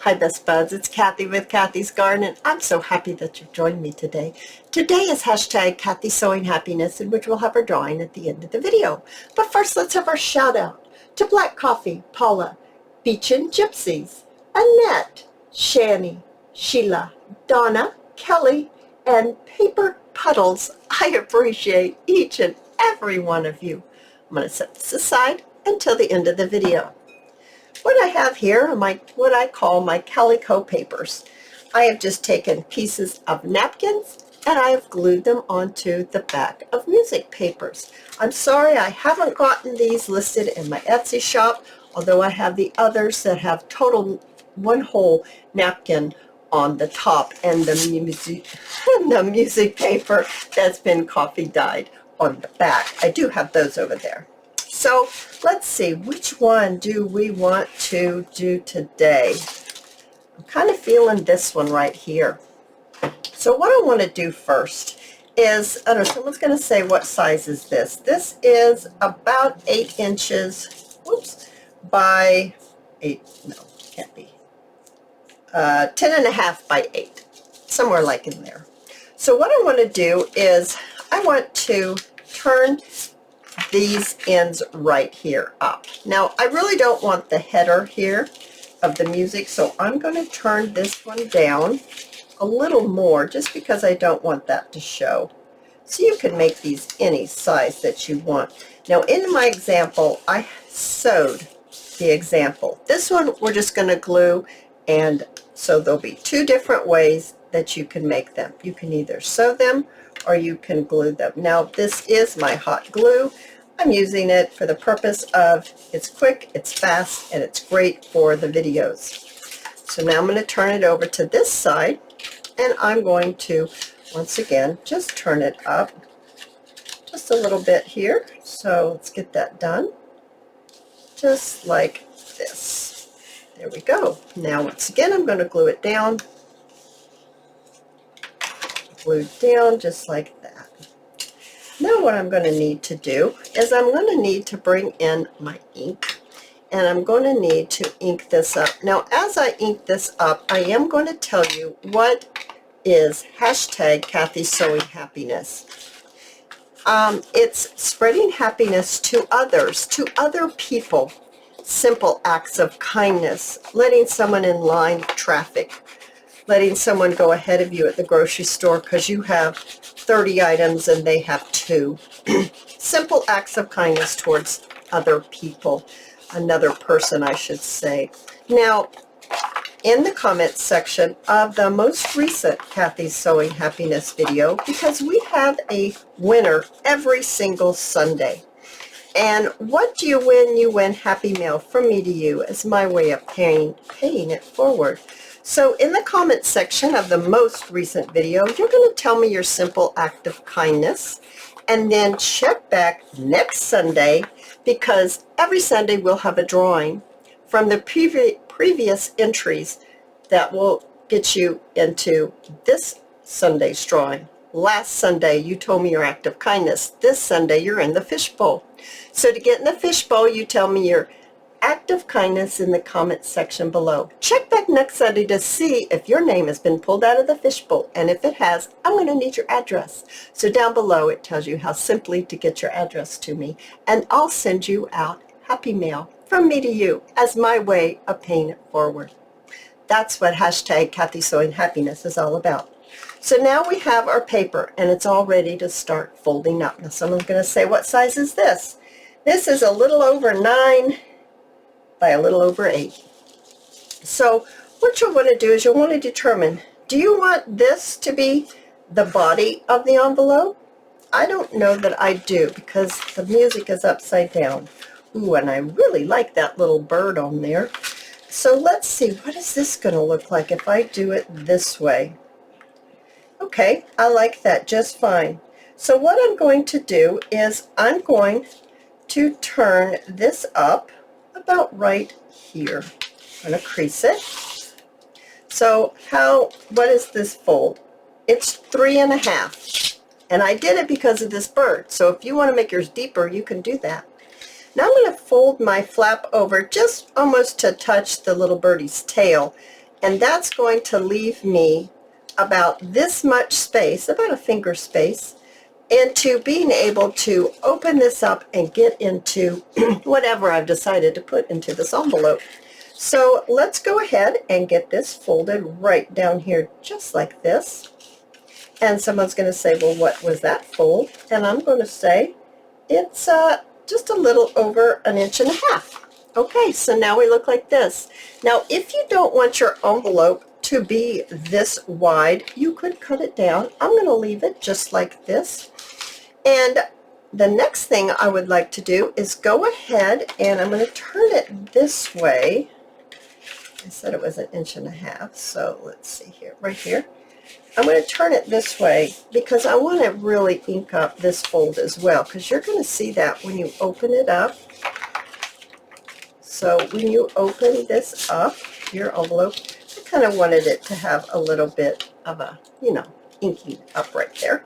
Hi best buds, it's Cathy with Cathy's Garden, and I'm so happy that you've joined me today. Today is hashtag cathysowinghappiness, in which we'll have our drawing at the end of the video. But first, let's have our shout out to Black Coffee, Paula, Beachin Gypsies, Annette, Shani, Sheila, Donna, Kelly, and Paper Puddles. I appreciate each and every one of you. I'm going to set this aside until the end of the video. What I have here are what I call my calico papers. I have just taken pieces of napkins and I have glued them onto the back of music papers. I'm sorry I haven't gotten these listed in my Etsy shop, although I have the others that have total one whole napkin on the top and the music paper that's been coffee dyed on the back. I do have those over there. So let's see, which one do we want to do today? I'm kind of feeling this one right here. So what I want to do first is, I don't know, someone's going to say, what size is this? This is about 8 inches, whoops, by 8, no, can't be, 10.5 by 8, somewhere like in there. So what I want to do is, I want to turn these ends right here up. Now, I really don't want the header here of the music, so I'm going to turn this one down a little more just because I don't want that to show. So you can make these any size that you want. Now, in my example, I sewed the example. This one we're just going to glue, and so there'll be 2 different ways that you can make them. You can either sew them or you can glue them. Now, this is my hot glue. I'm using it for the purpose of it's quick, it's fast, and it's great for the videos. So now I'm going to turn it over to this side, and I'm going to, once again, just turn it up just a little bit here. So let's get that done, just like this. There we go. Now, once again, I'm going to glue it down. Glued down just like that. Now what I'm going to need to do is I'm going to need to bring in my ink, and I'm going to need to ink this up. Now, as I ink this up, I am going to tell you what is hashtag cathysowinghappiness. It's spreading happiness to others, to other people. Simple acts of kindness, letting someone in line of traffic, letting someone go ahead of you at the grocery store because you have 30 items and they have 2. Simple acts of kindness towards other people, another person, I should say. Now, in the comments section of the most recent Cathy's Sewing Happiness video, because we have a winner every single Sunday. And what do you win? You win Happy Mail from me to you as my way of paying it forward. So in the comments section of the most recent video, you're going to tell me your simple act of kindness, and then check back next Sunday, because every Sunday we'll have a drawing from the previous entries that will get you into this Sunday's drawing. Last Sunday you told me your act of kindness. This Sunday you're in the fishbowl. So to get in the fishbowl, you tell me your act of kindness in the comments section below. Check back next Sunday to see if your name has been pulled out of the fishbowl, and if it has, I'm going to need your address. So down below it tells you how simply to get your address to me, and I'll send you out Happy Mail from me to you as my way of paying it forward. That's what hashtag cathysowinghappiness is all about. So now we have our paper, and it's all ready to start folding up. Now someone's going to say, what size is this? This is a little over 9 by a little over 8. So what you'll want to do is you'll want to determine, do you want this to be the body of the envelope? I don't know that I do, because the music is upside down. Ooh, and I really like that little bird on there. So let's see, what is this going to look like if I do it this way? Okay, I like that just fine. So what I'm going to do is I'm going to turn this up about right here. I'm going to crease it. So what is this fold? It's 3.5. And I did it because of this bird. So if you want to make yours deeper, you can do that. Now I'm going to fold my flap over just almost to touch the little birdie's tail. And that's going to leave me about this much space, about a finger space, into being able to open this up and get into whatever I've decided to put into this envelope. So let's go ahead and get this folded right down here just like this. And someone's going to say, well, what was that fold? And I'm going to say it's just a little over 1.5 inches. Okay, so now we look like this. Now, if you don't want your envelope to be this wide, you could cut it down. I'm going to leave it just like this. And the next thing I would like to do is go ahead and I'm going to turn it this way. I said it was 1.5 inches, so let's see here, right here. I'm going to turn it this way because I want to really ink up this fold as well, because you're going to see that when you open it up. So when you open this up, your envelope, I kind of wanted it to have a little bit of a, inking up right there.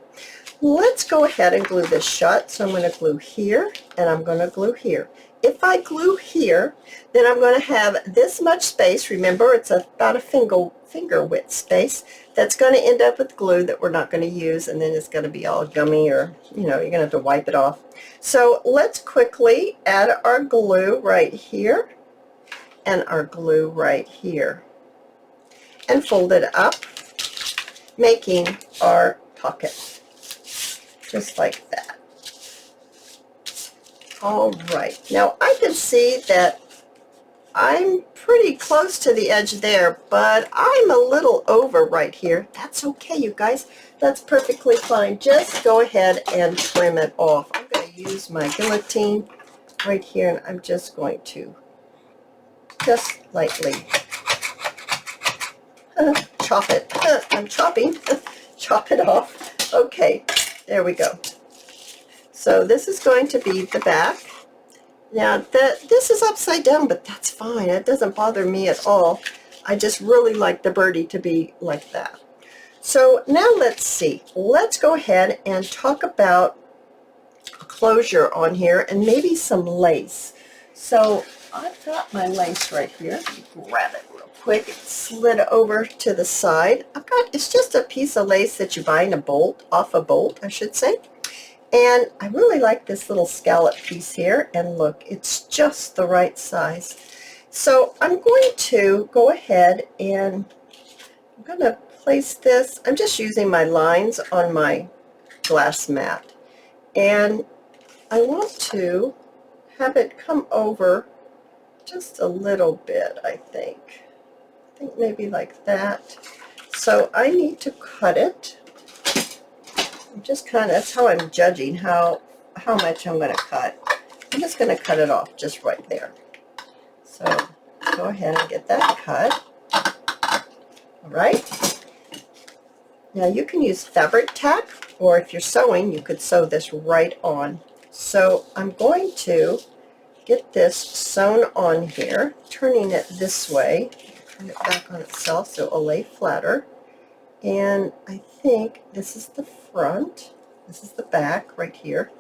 Let's go ahead and glue this shut. So I'm going to glue here and I'm going to glue here. If I glue here, then I'm going to have this much space. Remember, it's about a finger width space that's going to end up with glue that we're not going to use, and then it's going to be all gummy, or you're going to have to wipe it off. So let's quickly add our glue right here and our glue right here and fold it up, making our pocket just like that. All right, now I can see that I'm pretty close to the edge there, but I'm a little over right here. That's okay, you guys. That's perfectly fine. Just go ahead and trim it off. I'm going to use my guillotine right here, and I'm just going to just lightly chop it. I'm chopping. Chop it off. Okay, there we go. So this is going to be the back. Now this is upside down, but that's fine. It doesn't bother me at all. I just really like the birdie to be like that. So now let's see. Let's go ahead and talk about a closure on here and maybe some lace. So I've got my lace right here. Grab it real quick. It slid over to the side. It's just a piece of lace that you buy in a bolt, off a bolt, I should say. And I really like this little scallop piece here, and look, it's just the right size. So I'm going to go ahead and I'm going to place this. I'm just using my lines on my glass mat, and I want to have it come over just a little bit, I think maybe like that. So I need to cut it. Just kind of, that's how I'm judging how much I'm going to cut. I'm just going to cut it off just right there. So go ahead and get that cut. All right. Now you can use fabric tack, or if you're sewing, you could sew this right on. So I'm going to get this sewn on here, turning it this way, turn it back on itself so it'll lay flatter. And I think this is the front, this is the back right here,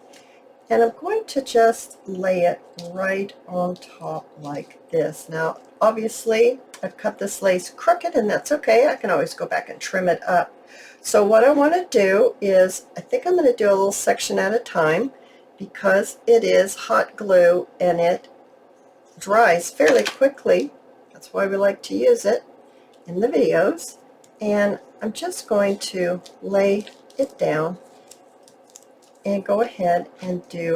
and I'm going to just lay it right on top like this. Now obviously I've cut this lace crooked, and that's okay. I can always go back and trim it up. So what I want to do is, I think I'm going to do a little section at a time, because it is hot glue and it dries fairly quickly. That's why we like to use it in the videos. And I'm just going to lay it down and go ahead and do,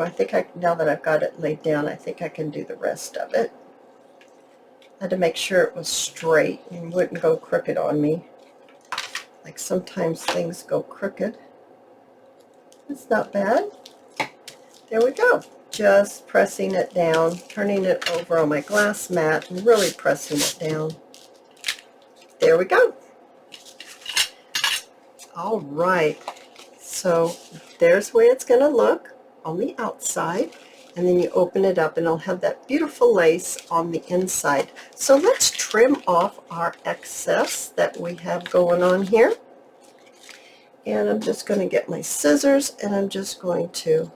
now that I've got it laid down, I think I can do the rest of it. I had to make sure it was straight and wouldn't go crooked on me. Like sometimes things go crooked. It's not bad. There we go. Just pressing it down, turning it over on my glass mat and really pressing it down. There we go. All right, so there's the way it's going to look on the outside, and then you open it up and it'll have that beautiful lace on the inside. So let's trim off our excess that we have going on here. And I'm just going to get my scissors, and I'm just going to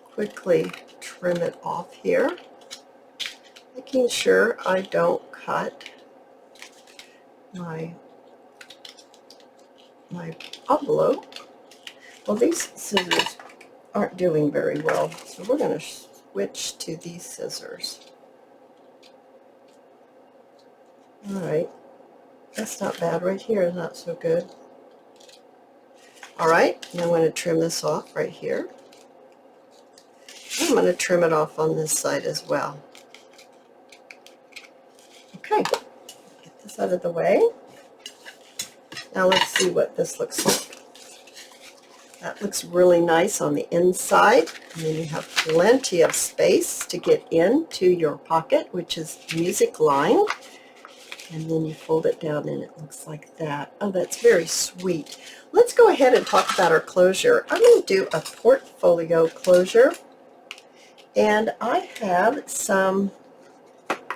quickly trim it off here, making sure I don't cut my envelope. Well, these scissors aren't doing very well, so we're going to switch to these scissors. All right, that's not bad right here, not so good. All right, now I'm going to trim this off right here. I'm going to trim it off on this side as well. Okay, get this out of the way. Now let's see what this looks like. That looks really nice on the inside, and then you have plenty of space to get into your pocket, which is music lined. And then you fold it down and it looks like that. Oh, that's very sweet. Let's go ahead and talk about our closure. I'm going to do a portfolio closure, and I have some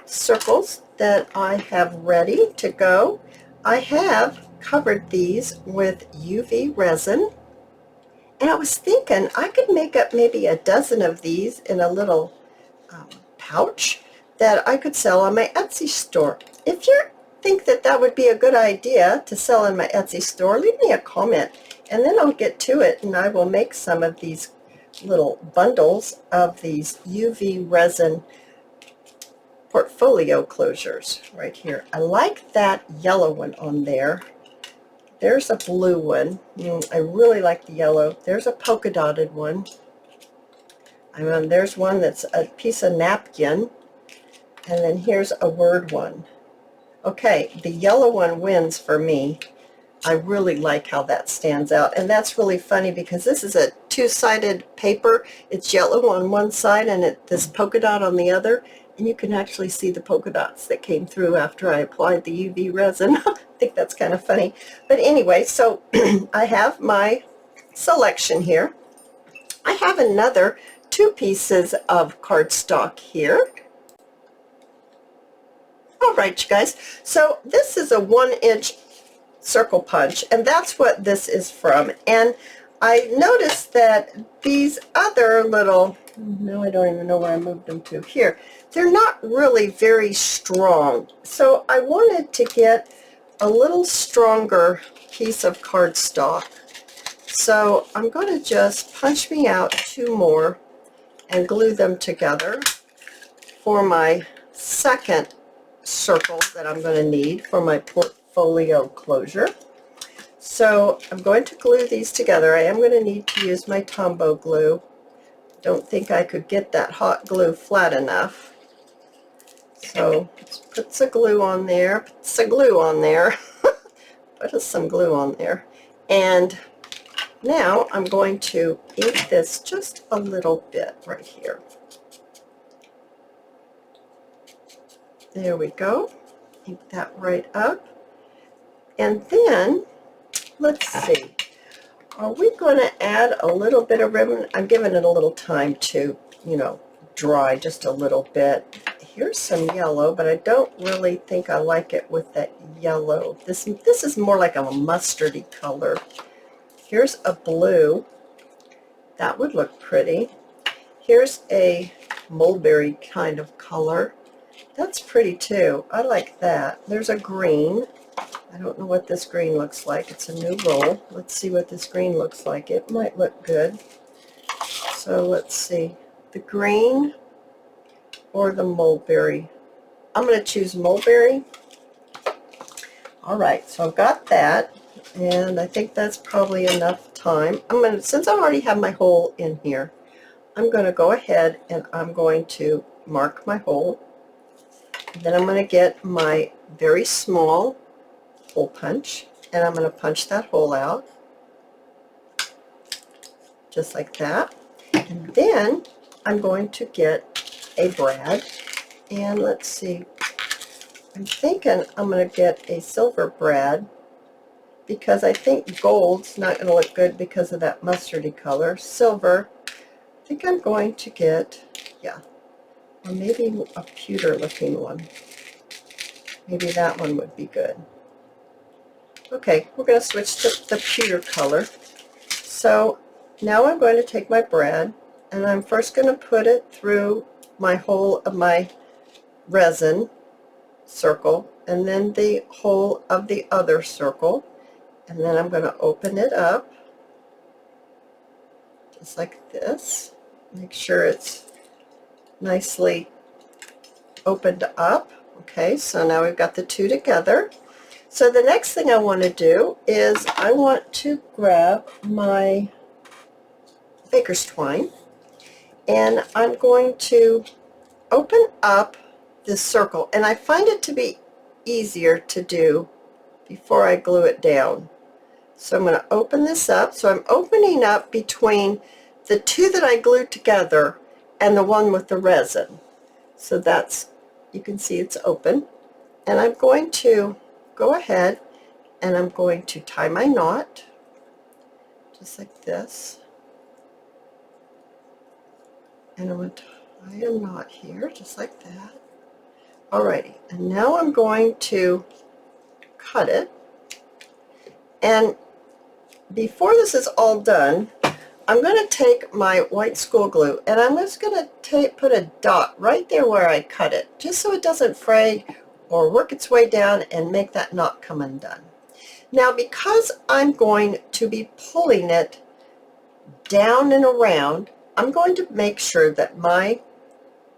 circles that I have ready to go. I have covered these with UV resin, and I was thinking I could make up maybe a dozen of these in a little pouch that I could sell on my Etsy store. If you think that that would be a good idea to sell in my Etsy store, leave me a comment, and then I'll get to it, and I will make some of these little bundles of these UV resin portfolio closures right here. I like that yellow one on there. There's a blue one. I really like the yellow. There's a polka dotted one. And there's one that's a piece of napkin. And then here's a word one. Okay, the yellow one wins for me. I really like how that stands out. And that's really funny because this is a two-sided paper. It's yellow on one side and this polka dot on the other. And you can actually see the polka dots that came through after I applied the UV resin. I think that's kind of funny. But anyway, so I have my selection here. I have another 2 pieces of cardstock here. All right, you guys. So this is a 1-inch circle punch, and that's what this is from. And I noticed that these other little, now I don't even know where I moved them to, here, they're not really very strong. So I wanted to get a little stronger piece of cardstock. So I'm going to just punch me out 2 more and glue them together for my second circle that I'm going to need for my portfolio closure. So I'm going to glue these together. I am going to need to use my Tombow glue. Don't think I could get that hot glue flat enough. So let's put some glue on there, put some glue on there, put some glue on there. And now I'm going to ink this just a little bit right here. There we go. Ink that right up. And then, let's see, are we going to add a little bit of ribbon? I'm giving it a little time to, dry just a little bit. Here's some yellow, but I don't really think I like it with that yellow. This is more like a mustardy color. Here's a blue. That would look pretty. Here's a mulberry kind of color. That's pretty too. I like that. There's a green. I don't know what this green looks like. It's a new roll. Let's see what this green looks like. It might look good. So let's see. The green or the mulberry. I'm going to choose mulberry. All right, so I've got that, and I think that's probably enough time. Since I already have my hole in here, I'm going to go ahead and I'm going to mark my hole. And then I'm going to get my very small hole punch, and I'm going to punch that hole out just like that. And then I'm going to get a brad, and let's see, I'm thinking I'm going to get a silver brad because I think gold's not going to look good because of that mustardy color. Silver, I think I'm going to get, yeah, or maybe a pewter looking one. Maybe that one would be good. Okay, we're going to switch to the pewter color. So now I'm going to take my brad, and I'm first going to put it through my hole of my resin circle, and then the whole of the other circle, and then I'm going to open it up just like this. Make sure it's nicely opened up. Okay, so now we've got the two together. So the next thing I want to do is I want to grab my baker's twine, and I'm going to open up this circle, and I find it to be easier to do before I glue it down. So I'm going to open this up. So I'm opening up between the two that I glued together and the one with the resin. So that's, you can see it's open. And I'm going to go ahead and I'm going to tie my knot just like this. And I'm going to tie a knot here just like that. Alrighty, and now I'm going to cut it. And before this is all done, I'm going to take my white school glue and I'm just going to put a dot right there where I cut it, just so it doesn't fray or work its way down and make that knot come undone. Now, because I'm going to be pulling it down and around, I'm going to make sure that my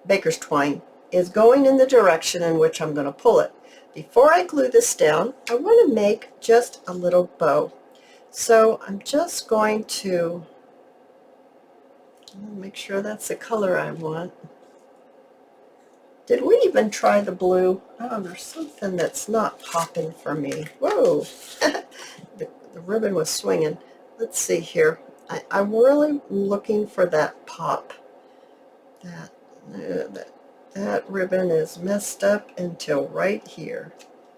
baker's twine is going in the direction in which I'm going to pull it. Before I glue this down, I want to make just a little bow. So I'm just going to make sure that's the color I want. Did we even try the blue? Oh, there's something that's not popping for me. Whoa, the ribbon was swinging. Let's see here. I'm really looking for that pop. That ribbon is messed up until right here.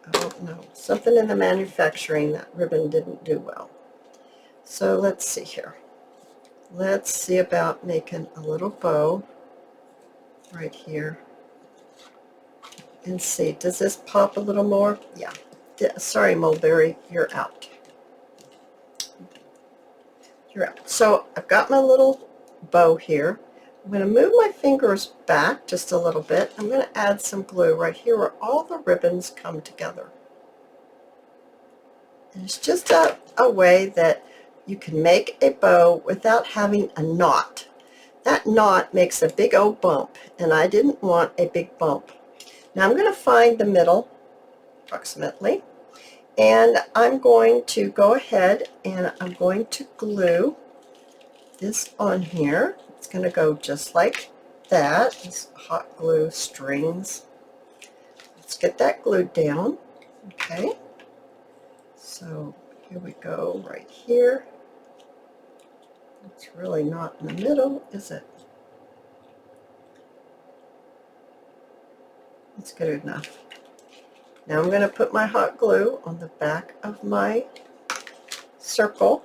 I don't know. Something in the manufacturing, that ribbon didn't do well. So let's see here. Let's see about making a little bow right here. And see, does this pop a little more? Yeah. Sorry, Mulberry, you're out. You're out. So I've got my little bow here. I'm going to move my fingers back just a little bit. I'm going to add some glue right here where all the ribbons come together. And it's just a way that you can make a bow without having a knot. That knot makes a big old bump, and I didn't want a big bump. Now I'm going to find the middle, approximately, and I'm going to go ahead and I'm going to glue this on here. It's going to go just like that. These hot glue strings. Let's get that glued down. Okay. So here we go, right here. It's really not in the middle, is it? It's good enough. Now I'm going to put my hot glue on the back of my circle,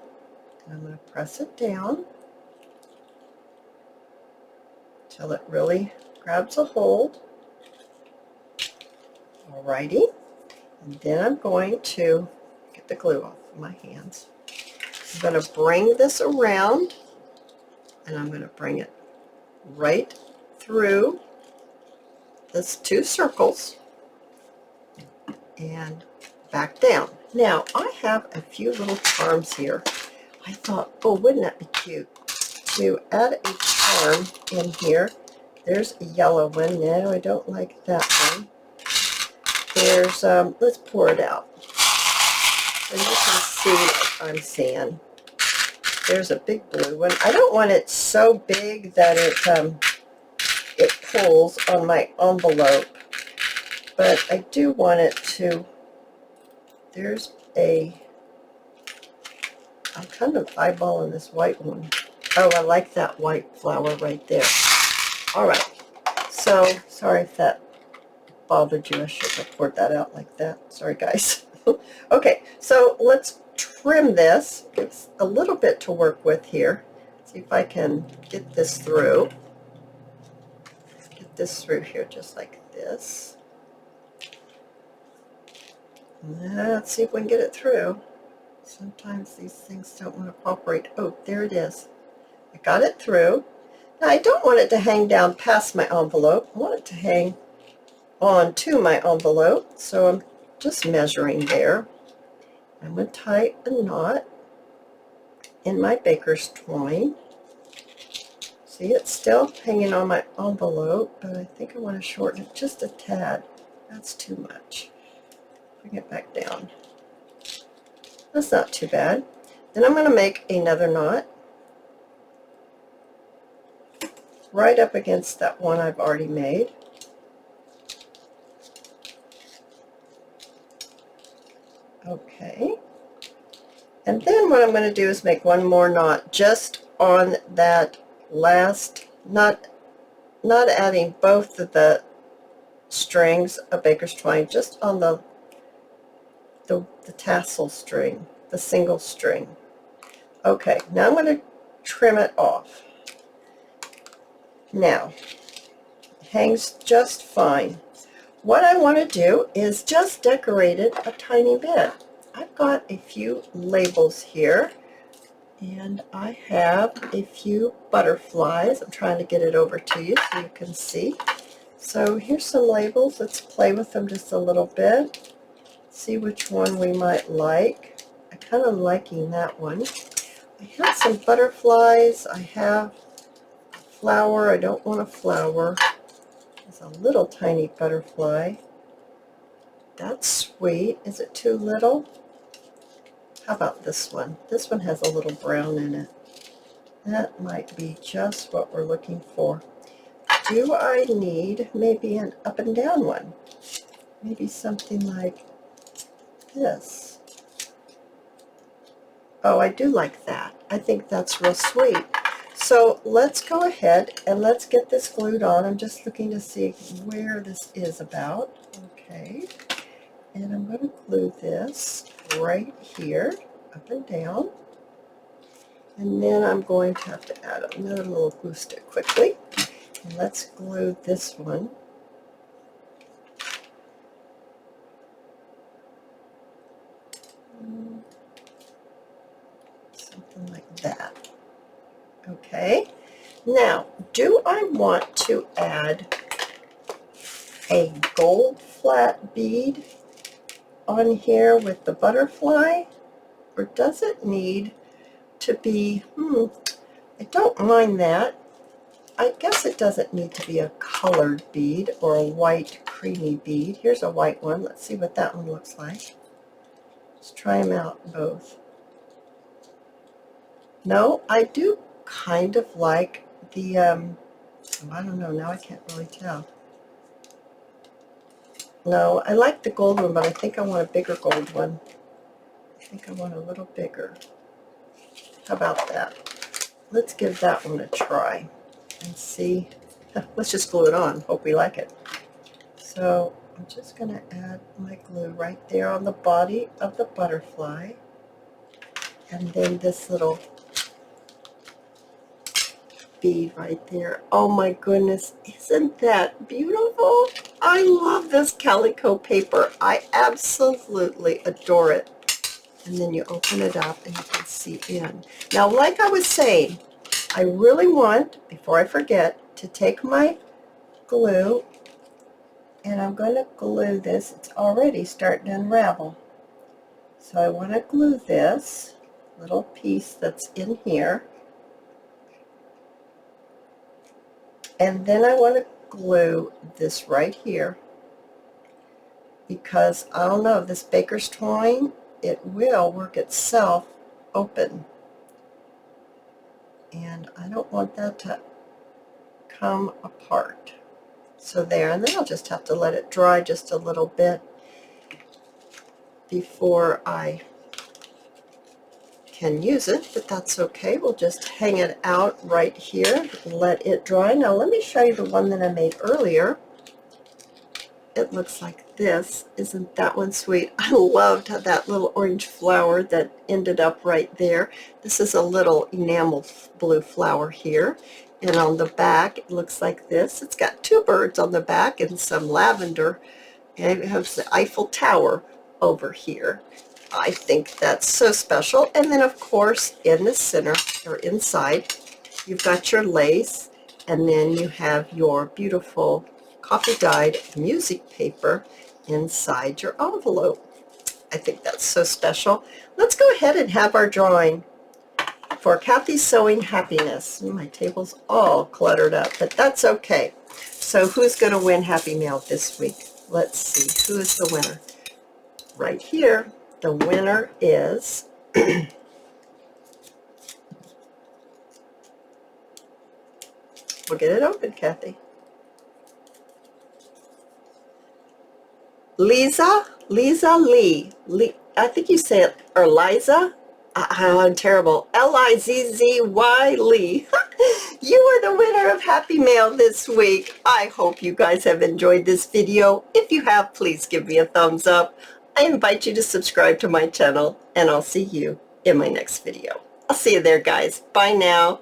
and I'm going to press it down until it really grabs a hold. Alrighty, and then I'm going to get the glue off of my hands. I'm going to bring this around, and I'm going to bring it right through these two circles and back down. Now I have a few little charms here. I thought, oh, wouldn't that be cute to add a charm in here. There's a yellow one. No, I don't like that one. There's let's pour it out so you can see what I'm seeing. There's a big blue one. I don't want it so big that it pulls on my envelope, but I do want it to. There's I'm kind of eyeballing this white one. Oh, I like that white flower right there. All right, so sorry if that bothered you. I shouldn't have poured that out like that. Sorry, guys. Okay, so let's trim this. It's a little bit to work with here. See if I can get this through. Get this through here just like this. Let's see if we can get it through. Sometimes these things don't want to cooperate. Oh, there it is. I got it through. Now I don't want it to hang down past my envelope. I want it to hang on to my envelope. So I'm just measuring there. I'm going to tie a knot in my baker's twine. See, it's still hanging on my envelope, but I think I want to shorten it just a tad. That's too much. Bring it back down. That's not too bad. Then I'm going to make another knot right up against that one I've already made. Okay. And then what I'm going to do is make one more knot just on that last, not adding both of the strings of baker's twine, just on the tassel string, the single string. Okay, now I'm going to trim it off. Now, it hangs just fine. What I want to do is just decorate it a tiny bit. I've got a few labels here, and I have a few butterflies. I'm trying to get it over to you so you can see. So here's some labels. Let's play with them just a little bit. See which one we might like. I'm kind of liking that one. I have some butterflies. I have a flower. I don't want a flower. There's a little tiny butterfly. That's sweet. Is it too little? How about this one? This one has a little brown in it. That might be just what we're looking for. Do I need maybe an up and down one? Maybe something like this. Oh, I do like that. I think that's real sweet. So let's go ahead and let's get this glued on. I'm just looking to see where this is about. Okay. And I'm going to glue this right here, up and down. And then I'm going to have to add another little glue stick quickly. And let's glue this one. Something like that. Okay. Now, do I want to add a gold flat bead on here with the butterfly, or does it need to be, I don't mind that. I guess it doesn't need to be a colored bead or a white creamy bead. Here's a white one. Let's see what that one looks like. Let's try them out both. No, I do kind of like the, I don't know, now I can't really tell. No, I like the gold one, but I think I want a bigger gold one. I think I want a little bigger. How about that? Let's give that one a try and see. Let's just glue it on. Hope we like it. So I'm just going to add my glue right there on the body of the butterfly. And then this little bead right there. Oh my goodness, isn't that beautiful? I love this calico paper. I absolutely adore it. And then you open it up and you can see in. Now, like I was saying, I really want, before I forget, to take my glue and I'm going to glue this. It's already starting to unravel. So I want to glue this little piece that's in here. And then I want to glue this right here, because I don't know, this baker's twine, it will work itself open. And I don't want that to come apart. So there, and then I'll just have to let it dry just a little bit before I can use it, but that's okay. We'll just hang it out right here, let it dry. Now let me show you the one that I made earlier. It looks like this. Isn't that one sweet? I loved that little orange flower that ended up right there. This is a little enamel blue flower here, and on the back it looks like this. It's got two birds on the back and some lavender, and it has the Eiffel Tower over here. I think that's so special. And then of course in the center, or inside, you've got your lace, and then you have your beautiful coffee dyed music paper, inside your envelope. I think that's so special. Let's go ahead and have our drawing for Cathy's Sewing Happiness. My table's all cluttered up, but that's okay. So who's going to win Happy Mail this week? Let's see. Who is the winner? Right here. The winner is we'll get it open, Cathy. Lisa Lee. I think you say it, or Liza. I'm terrible. Lizzy Lee. You are the winner of Happy Mail this week. I hope you guys have enjoyed this video. If you have, please give me a thumbs up. I invite you to subscribe to my channel, and I'll see you in my next video. I'll see you there, guys. Bye now.